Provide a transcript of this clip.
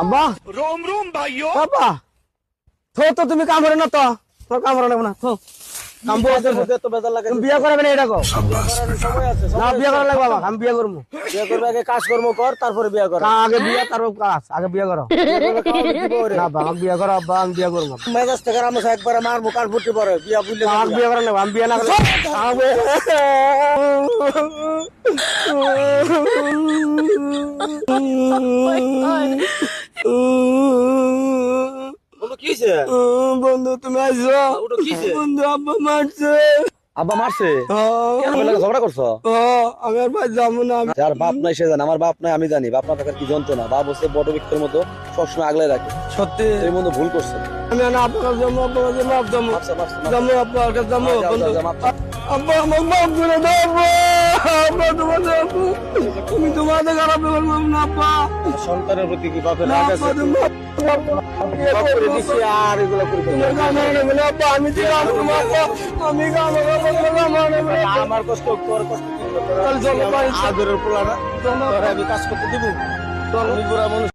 আব্বা रोम रोम भाइयों। আব্বা তো তুমি কাম করে না তো তোর কাম করে না তো কাম তো বেজার লাগে। তুমি বিয়ে করবে না এটা কো সময় আছে, না বিয়ে করা লাগবে বাবা আমি বিয়ে করবো বিয়ে করবে আগে কাজকর্ম কর, তারপরে বিয়ে কর। আগে বিয়ে তারপর কাজ আগে বিয়ে করো না বাবা আমি বিয়ে করো আব্বা আমি বিয়ে করবো মেজাজ থেকে আমি একবার মারবো, কার ফুটি পরে বিয়া বুঝলে আমাকে বিয়ে করা লাগবে আমি বিয়ে না করলে কি হয়েছে? বন্ধু তুমি আইসো ওটা কি হয়েছে? বন্ধু আব্বা মারছে আব্বা মারছে? কেন বলে ঝগড়া করছো? আমি আর ভাই যাবো না যার বাপ নাই সে জানে, আমার বাপ নাই আমি জানি। বাপ না থাকার কি যন্ত্রণা। বাপ হচ্ছে বড় ব্যক্তির মতো সবসময় আগলে রাখে। সত্যি এই মতো ভুল করছে। আমি না আপনার জন্য আপনার জন্য জমো মারছে, মারছে, মারছে। জমো আপনার কাছে জমো যাও, বন্ধু যাও, যাও, মারছে। আব্বা আমাকে মাফ করে দাও আব্বা আব্বা তোমাদের আব্বু তুমি তোমাদের খারাপ করবো না আব্বা সন্তানের প্রতি কি বাপের না রাগ আব্বা আছে? তুমি বাপ করে দিছি আর এগুলো করবে না। আব্বা আমি ঠিক আব্বা আমি আমার কষ্ট তোর কষ্ট কি? চলো, বাড়ি চলো। আদরের পোলাটা তোর আমি কাজ করতে দিব। আমি বুড়া মানুষ।